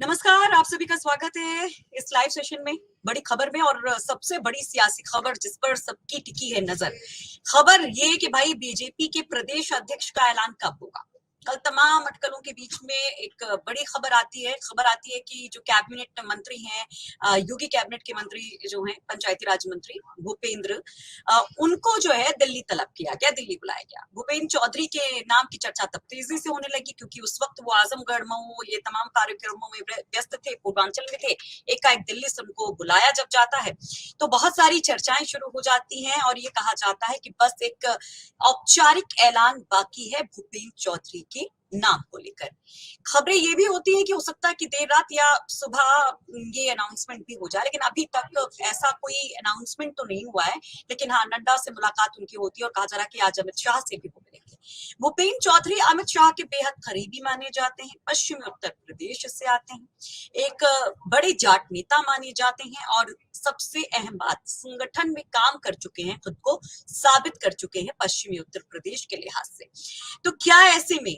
नमस्कार, आप सभी का स्वागत है इस लाइव सेशन में, बड़ी खबर में और सबसे बड़ी सियासी खबर जिस पर सबकी टिकी है नजर। खबर ये कि भाई बीजेपी के प्रदेश अध्यक्ष का ऐलान कब होगा। कल तमाम अटकलों के बीच में एक बड़ी खबर आती है कि जो कैबिनेट मंत्री हैं, योगी कैबिनेट के मंत्री जो हैं, पंचायती राज मंत्री भूपेंद्र, उनको जो है दिल्ली तलब किया गया, दिल्ली बुलाया गया। भूपेंद्र चौधरी के नाम की चर्चा तब तेजी से होने लगी क्योंकि उस वक्त वो आजमगढ़, मऊ, ये तमाम कार्यक्रमों में व्यस्त थे, पूर्वांचल में थे। एकाएक दिल्ली से उनको बुलाया जब जाता है तो बहुत सारी चर्चाएं शुरू हो जाती हैं और ये कहा जाता है कि बस एक औपचारिक ऐलान बाकी है भूपेंद्र चौधरी के नाम को लेकर। खबरें ये भी होती है कि हो सकता है कि देर रात या सुबह ये अनाउंसमेंट भी हो जाए, लेकिन अभी तक ऐसा कोई अनाउंसमेंट तो नहीं हुआ है। लेकिन हाँ, नड्डा से मुलाकात उनकी होती है और कहा जा रहा है कि आज अमित शाह से भी वो मिलेंगे। भूपेंद्र चौधरी अमित शाह के बेहद करीबी माने जाते हैं, पश्चिमी उत्तर प्रदेश से आते हैं, एक बड़े जाट नेता माने जाते हैं और सबसे अहम बात, संगठन में काम कर चुके हैं, खुद को साबित कर चुके हैं पश्चिमी उत्तर प्रदेश के लिहाज से। तो क्या ऐसे में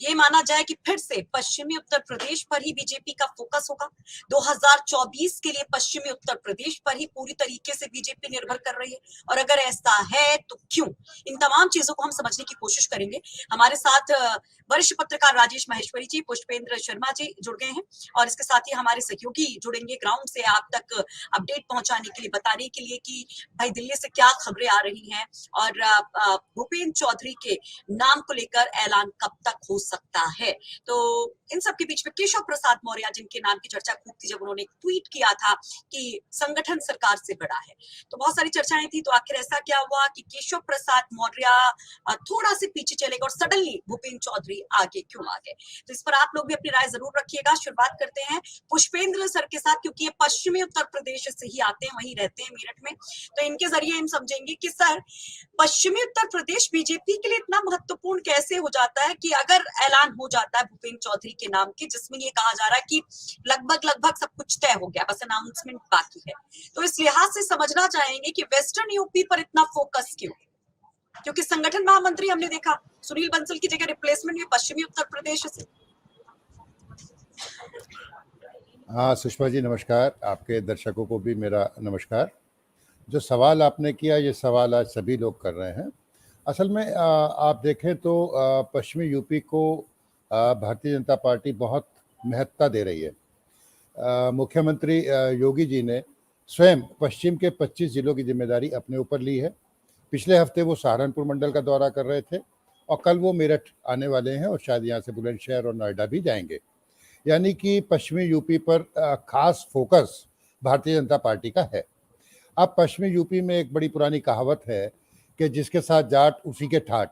ये माना जाए कि फिर से पश्चिमी उत्तर प्रदेश पर ही बीजेपी का फोकस होगा। 2024 के लिए पश्चिमी उत्तर प्रदेश पर ही पूरी तरीके से बीजेपी निर्भर कर रही है, और अगर ऐसा है तो क्यों? इन तमाम चीजों को हम समझने की कोशिश करेंगे। हमारे साथ वरिष्ठ पत्रकार राजेश माहेश्वरी जी, पुष्पेंद्र शर्मा जी जुड़ गए हैं और इसके साथ ही हमारे सहयोगी जुड़ेंगे ग्राउंड से आप तक अपडेट पहुंचाने के लिए, बताने के लिए कि भाई दिल्ली से क्या खबरें आ रही हैं और भूपेंद्र चौधरी के नाम को लेकर ऐलान कब तक हो सकता है। तो इन सब के बीच में केशव प्रसाद मौर्य, जिनके नाम की चर्चा खूब थी जब उन्होंने एक ट्वीट किया था कि संगठन सरकार से बड़ा है, तो बहुत सारी चर्चाएं थी। तो आखिर ऐसा क्या हुआ कि केशव प्रसाद मौर्य थोड़ा से पीछे चले गए और सडनली भूपेंद्र चौधरी आगे क्यों आ गए? तो इस पर आप लोग भी अपनी राय जरूर रखिएगा। शुरुआत करते हैं पुष्पेंद्र सर के साथ, क्योंकि ये पश्चिमी उत्तर प्रदेश से ही आते हैं, वहीं रहते हैं मेरठ में। तो इनके जरिए हम समझेंगे कि सर, पश्चिमी उत्तर प्रदेश बीजेपी के लिए इतना महत्वपूर्ण कैसे हो जाता है कि अगर ऐलान हो जाता है भूपेंद्र चौधरी के नाम की, जिसमें ये कहा जा रहा है कि लगभग सब कुछ तय हो गया, बस अनाउंसमेंट बाकी है। तो इस लिहाज से समझना चाहेंगे कि वेस्टर्न यूपी पर इतना फोकस क्यों? क्योंकि संगठन महामंत्री हमने देखा सुनील बंसल की जगह रिप्लेसमेंट भी पश्चिमी उत्तर प्रदेश से। हाँ सुषमा जी नमस्कार, आपके दर्शकों को भी मेरा नमस्कार। जो सवाल आपने किया, ये सवाल आज सभी लोग कर रहे हैं। असल में आप देखें तो पश्चिमी यूपी को भारतीय जनता पार्टी बहुत महत्ता दे रही है। मुख्यमंत्री योगी जी ने स्वयं पश्चिम के 25 जिलों की जिम्मेदारी अपने ऊपर ली है। पिछले हफ्ते वो सहारनपुर मंडल का दौरा कर रहे थे और कल वो मेरठ आने वाले हैं और शायद यहाँ से बुलंदशहर और नोएडा भी जाएंगे। यानी कि पश्चिमी यूपी पर खास फोकस भारतीय जनता पार्टी का है। अब पश्चिमी यूपी में एक बड़ी पुरानी कहावत है कि जिसके साथ जाट उसी के ठाट।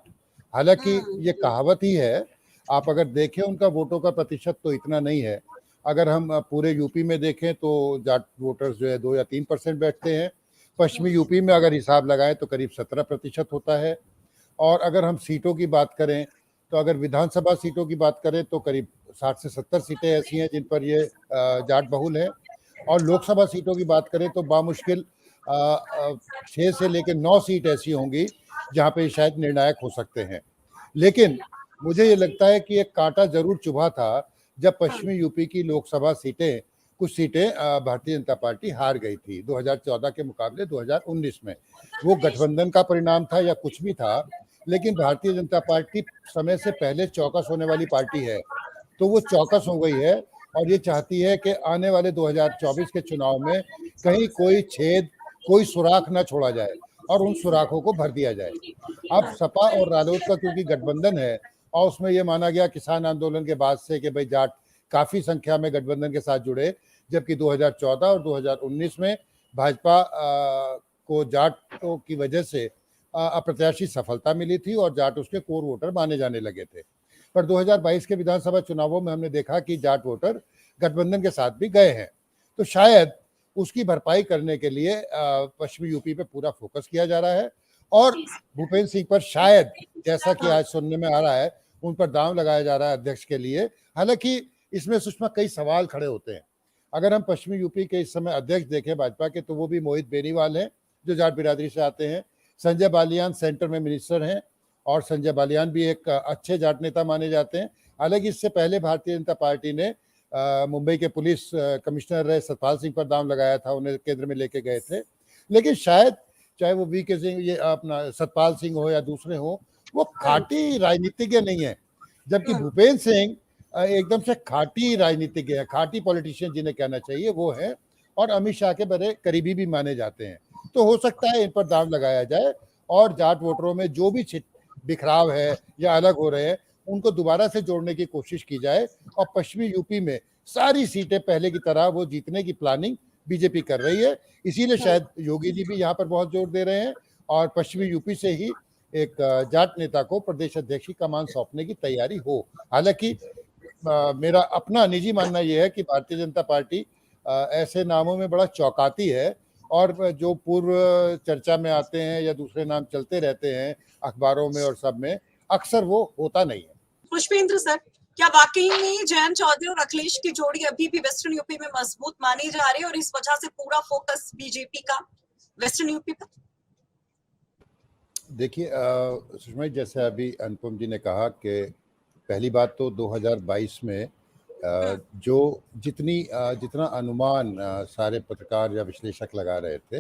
हालांकि ये कहावत ही है, आप अगर देखें उनका वोटों का प्रतिशत तो इतना नहीं है। अगर हम पूरे यूपी में देखें तो जाट वोटर्स जो है 2 या 3% बैठते हैं। पश्चिमी यूपी में अगर हिसाब लगाएं तो करीब 17% होता है। और अगर हम सीटों की बात करें तो अगर विधानसभा सीटों की बात करें तो करीब 60 से 70 सीटें ऐसी हैं जिन पर ये जाट बहुल है। और लोकसभा सीटों की बात करें तो बामुश्किल 6 से लेकर 9 सीट ऐसी होंगी जहाँ पे शायद निर्णायक हो सकते हैं। लेकिन मुझे ये लगता है कि एक कांटा जरूर चुभा था जब पश्चिमी यूपी की लोकसभा सीटें, कुछ सीटें भारतीय जनता पार्टी हार गई थी 2014 के मुकाबले 2019 में। वो गठबंधन का परिणाम था या कुछ भी था, लेकिन भारतीय जनता पार्टी समय से पहले चौकस होने वाली पार्टी है। तो वो चौकस हो गई है और ये चाहती है कि आने वाले 2024 के चुनाव में कहीं कोई छेद, कोई सुराख ना छोड़ा जाए और उन सुराखों को भर दिया जाए। अब सपा और रालोद का क्योंकि गठबंधन है और उसमें ये माना गया किसान आंदोलन के बाद से कि भाई जाट काफ़ी संख्या में गठबंधन के साथ जुड़े, जबकि 2014 और 2019 में भाजपा को जाटों की वजह से अप्रत्याशित सफलता मिली थी और जाट उसके कोर वोटर माने जाने लगे थे। पर 2022 के विधानसभा चुनावों में हमने देखा कि जाट वोटर गठबंधन के साथ भी गए हैं। तो शायद उसकी भरपाई करने के लिए पश्चिमी यूपी पे पूरा फोकस किया जा रहा है और भूपेंद्र सिंह पर शायद, जैसा कि आज सुनने में आ रहा है, उन पर दांव लगाया जा रहा है अध्यक्ष के लिए। हालांकि इसमें सुषमा कई सवाल खड़े होते हैं। अगर हम पश्चिमी यूपी के इस समय अध्यक्ष देखें भाजपा के, तो वो भी मोहित बेनीवाल हैं जो जाट बिरादरी से आते हैं। संजय बालियान सेंटर में मिनिस्टर हैं और संजय बालियान भी एक अच्छे जाट नेता माने जाते हैं। हालांकि इससे पहले भारतीय जनता पार्टी ने मुंबई के पुलिस कमिश्नर रहे सतपाल सिंह पर दांव लगाया था, उन्हें केंद्र में लेके गए थे। लेकिन शायद चाहे वो वीके सिंह, ये अपना सतपाल सिंह हो या दूसरे हो, वो खाटी राजनीतिज्ञ नहीं है, जबकि भूपेंद्र सिंह एकदम से खाटी राजनीतिज्ञ है, खाटी पॉलिटिशियन जिन्हें कहना चाहिए वो है, और अमित शाह के बड़े करीबी भी माने जाते हैं। तो हो सकता है इन पर दांव लगाया जाए और जाट वोटरों में जो भी बिखराव है या अलग हो रहे हैं उनको दोबारा से जोड़ने की कोशिश की जाए, और पश्चिमी यूपी में सारी सीटें पहले की तरह वो जीतने की प्लानिंग बीजेपी कर रही है। इसीलिए शायद योगी जी भी यहाँ पर बहुत जोर दे रहे हैं और पश्चिमी यूपी से ही एक जाट नेता को प्रदेश अध्यक्ष की कमान सौंपने की तैयारी हो। हालांकि मेरा अपना निजी मानना यह है कि भारतीय जनता पार्टी ऐसे नामों में बड़ा चौंकाती है, और जो पूर्व चर्चा में आते हैं या दूसरे नाम चलते रहते हैं अखबारों में और सब में, अक्सर वो होता नहीं है। पुष्पेंद्र सर, क्या वाकई में जयंत चौधरी और अखिलेश की जोड़ी अभी भी वेस्टर्न यूपी में मजबूत मानी जा रही है और इस वजह से पूरा फोकस बीजेपी का वेस्टर्न यूपी पर? देखिए सुषमा, जैसे अभी अनुपम जी ने कहा कि पहली बात तो 2022 में जो जितना अनुमान सारे पत्रकार या विश्लेषक लगा रहे थे,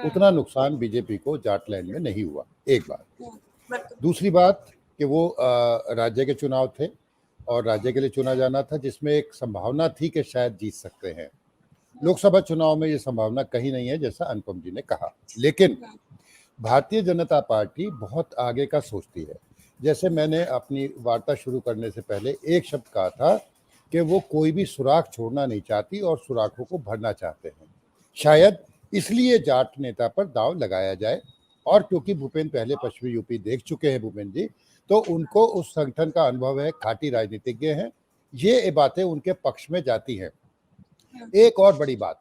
उतना नुकसान बीजेपी को जाटलैंड में नहीं हुआ, एक बात। दूसरी बात कि वो राज्य के चुनाव थे और राज्य के लिए चुना जाना था, जिसमें एक संभावना थी कि शायद जीत सकते हैं। लोकसभा चुनाव में ये संभावना कहीं नहीं है, जैसा अनुपम जी ने कहा। लेकिन भारतीय जनता पार्टी बहुत आगे का सोचती है। जैसे मैंने अपनी वार्ता शुरू करने से पहले एक शब्द कहा था कि वो कोई भी सुराख छोड़ना नहीं चाहती और सुराखों को भरना चाहते हैं। शायद इसलिए जाट नेता पर दांव लगाया जाए, और क्योंकि भूपेंद्र पहले पश्चिमी यूपी देख चुके हैं भूपेंद्र जी, तो उनको उस संगठन का अनुभव है, खाटी राजनीतिज्ञ हैं, ये बातें उनके पक्ष में जाती हैं। एक और बड़ी बात,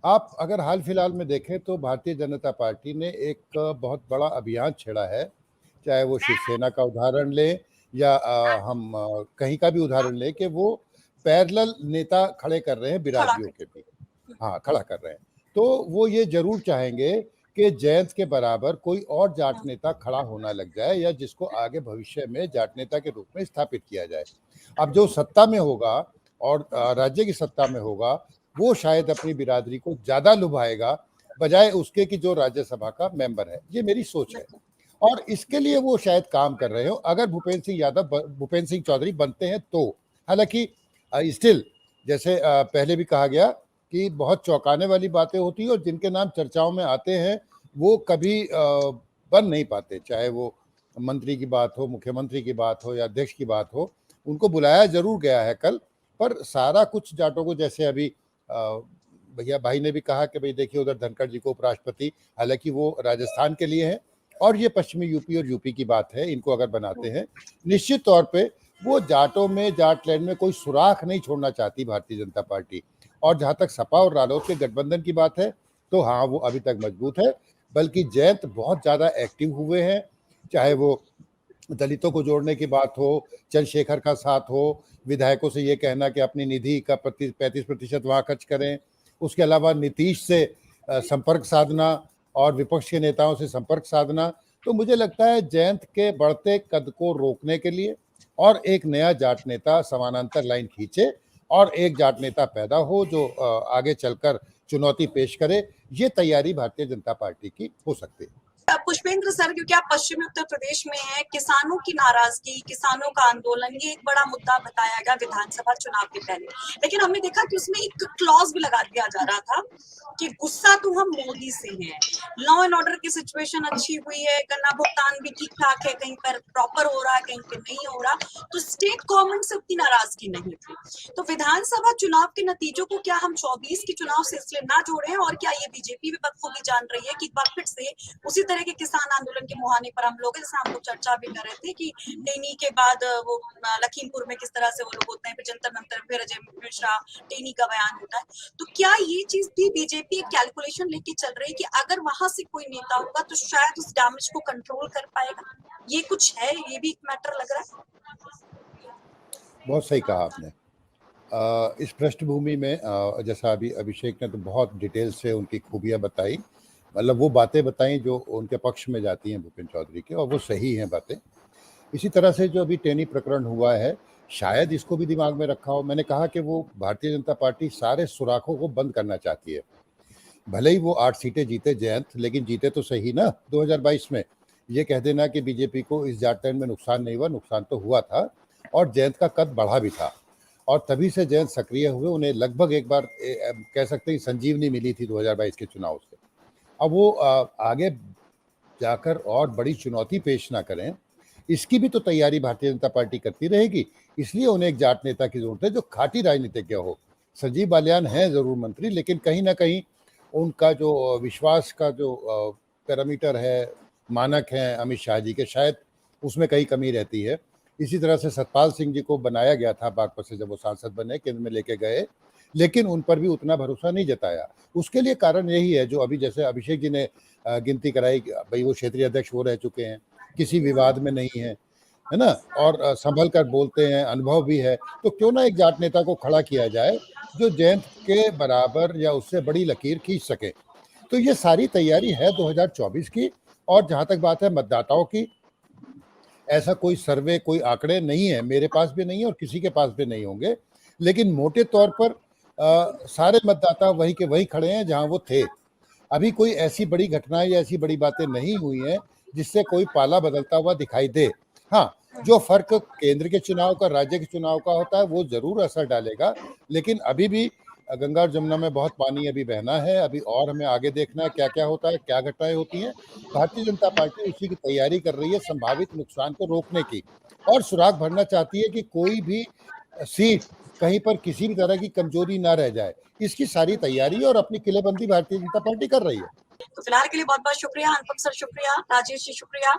आप अगर हाल फिलहाल में देखें तो भारतीय जनता पार्टी ने एक बहुत बड़ा अभियान छेड़ा है, चाहे वो शिवसेना का उदाहरण लें या हम कहीं का भी उदाहरण लें, कि वो पैरेलल नेता खड़े कर रहे हैं बिरादरियों के भी, हाँ खड़ा कर रहे हैं। तो वो ये जरूर चाहेंगे कि जयंत के बराबर कोई और जाट नेता खड़ा होना लग जाए, या जिसको आगे भविष्य में जाट नेता के रूप में स्थापित किया जाए। अब जो सत्ता में होगा और राज्य की सत्ता में होगा, वो शायद अपनी बिरादरी को ज्यादा लुभाएगा बजाय उसके कि जो राज्यसभा का मेंबर है। ये मेरी सोच है, और इसके लिए वो शायद काम कर रहे हो, अगर भूपेंद्र सिंह चौधरी बनते हैं तो। हालांकि स्टिल जैसे पहले भी कहा गया कि बहुत चौंकाने वाली बातें होती है, और जिनके नाम चर्चाओं में आते हैं वो कभी बन नहीं पाते, चाहे वो मंत्री की बात हो, मुख्यमंत्री की बात हो या अध्यक्ष की बात हो। उनको बुलाया जरूर गया है कल, पर सारा कुछ जाटों को, जैसे अभी भैया भाई ने भी कहा कि भाई देखिए उधर धनखड़ जी को उपराष्ट्रपति, हालांकि वो राजस्थान के लिए हैं, और ये पश्चिमी यूपी और यूपी की बात है, इनको अगर बनाते हैं निश्चित तौर पे वो जाटों में, जाटलैंड में कोई सुराख नहीं छोड़ना चाहती भारतीय जनता पार्टी। और जहां तक सपा और रालोद के गठबंधन की बात है, तो हाँ वो अभी तक मजबूत है, बल्कि जयंत बहुत ज्यादा एक्टिव हुए हैं, चाहे वो दलितों को जोड़ने की बात हो, चंद्रशेखर का साथ हो, विधायकों से ये कहना कि अपनी निधि का 35% वहाँ खर्च करें, उसके अलावा नीतीश से संपर्क साधना और विपक्ष के नेताओं से संपर्क साधना। तो मुझे लगता है जयंत के बढ़ते कद को रोकने के लिए और एक नया जाट नेता समानांतर लाइन खींचे और एक जाट नेता पैदा हो जो आगे चलकर चुनौती पेश करे, ये तैयारी भारतीय जनता पार्टी की हो सकती है। पुष्पेंद्र सर, क्योंकि आप पश्चिमी उत्तर प्रदेश में हैं, किसानों की नाराजगी, किसानों का आंदोलन, ये एक बड़ा मुद्दा बताया गया विधानसभा चुनाव के पहले। लेकिन हमने देखा कि उसमें एक क्लॉज भी लगा दिया जा रहा था कि गुस्सा तो हम मोदी से हैं, लॉ एंड ऑर्डर की सिचुएशन अच्छी हुई है, गन्ना भुगतान भी ठीक ठाक है, कहीं पर प्रॉपर हो रहा है, कहीं पर नहीं हो रहा, तो स्टेट गवर्नमेंट से उतनी नाराजगी नहीं थी। तो विधानसभा चुनाव के नतीजों को क्या हम 24 के चुनाव से इसलिए ना जोड़े, और क्या ये बीजेपी भी बखूबी जान रही है कि एक बार फिर से उसी तरह के किसान आंदोलन के मुहाने पर हम लोग, जैसे हम लोग चर्चा भी कर रहे थे कि टेनी के बाद वो लखीमपुर में किस तरह से वो लोग होते हैं, फिर जंतर मंतर, फिर अजय मिश्रा, टेनी का बयान होता है, तो क्या ये चीज भी बीजेपी एक कैलकुलेशन लेके चल रही है कि अगर वहां से कोई नेता होगा तो शायद उस डैमेज को कंट्रोल कर पाएगा? ये कुछ है, ये भी एक मैटर लग रहा है। बहुत सही कहा आपने। इस पृष्ठभूमि में जैसा अभी अभिषेक ने तो बहुत डिटेल से उनकी खूबियां बताई, मतलब वो बातें बताई जो उनके पक्ष में जाती हैं भूपेंद्र चौधरी के, और वो सही हैं बातें। इसी तरह से जो अभी टेनी प्रकरण हुआ है, शायद इसको भी दिमाग में रखा हो। मैंने कहा कि वो भारतीय जनता पार्टी सारे सुराखों को बंद करना चाहती है। भले ही वो 8 सीटें जीते जयंत, लेकिन जीते तो सही ना 2022 में। ये कह देना कि बीजेपी को इस जाटलैंड में नुकसान नहीं हुआ, नुकसान तो हुआ था और जयंत का कद बढ़ा भी था और तभी से जयंत सक्रिय हुए। उन्हें लगभग एक बार कह सकते हैं संजीवनी मिली थी 2022 के चुनाव से। अब वो आगे जाकर और बड़ी चुनौती पेश ना करें, इसकी भी तो तैयारी भारतीय जनता पार्टी करती रहेगी। इसलिए उन्हें एक जाट नेता की जरूरत है जो खाटी राजनीतिज्ञ हो। संजीव बालियान हैं जरूर मंत्री, लेकिन कहीं ना कहीं उनका जो विश्वास का जो पैरामीटर है, मानक है अमित शाह जी के, शायद उसमें कहीं कमी रहती है। इसी तरह से सतपाल सिंह जी को बनाया गया था बागपत से, जब वो सांसद बने केंद्र में लेके गए, लेकिन उन पर भी उतना भरोसा नहीं जताया। उसके लिए कारण यही है जो अभी जैसे अभिषेक जी ने गिनती कराई, भाई वो क्षेत्रीय अध्यक्ष वो रह चुके हैं, किसी विवाद में नहीं है ना, और संभल कर बोलते हैं, अनुभव भी है। तो क्यों ना एक जाट नेता को खड़ा किया जाए जो जयंत के बराबर या उससे बड़ी लकीर खींच सके। तो ये सारी तैयारी है 2024 की। और जहां तक बात है मतदाताओं की, ऐसा कोई सर्वे, कोई आंकड़े नहीं है, मेरे पास भी नहीं है और किसी के पास भी नहीं होंगे, लेकिन मोटे तौर पर सारे मतदाता वही के वही खड़े हैं जहां वो थे। अभी कोई ऐसी बड़ी घटनाएं या ऐसी बड़ी बातें नहीं हुई हैं जिससे कोई पाला बदलता हुआ दिखाई दे। हाँ, जो फर्क केंद्र के चुनाव का राज्य के चुनाव का होता है वो जरूर असर डालेगा, लेकिन अभी भी गंगा और जमुना में बहुत पानी अभी बहना है। अभी और हमें आगे देखना है क्या क्या होता है, क्या घटनाएं होती हैं। भारतीय जनता पार्टी उसी की तैयारी कर रही है, संभावित नुकसान को रोकने की, और सुराग भरना चाहती है कि कोई भी सीट कहीं पर किसी भी तरह की कमजोरी ना रह जाए। इसकी सारी तैयारी और अपनी किलेबंदी भारतीय जनता पार्टी कर रही है। तो फिलहाल के लिए बहुत बहुत शुक्रिया अनुपम सर, शुक्रिया राजेश जी, शुक्रिया।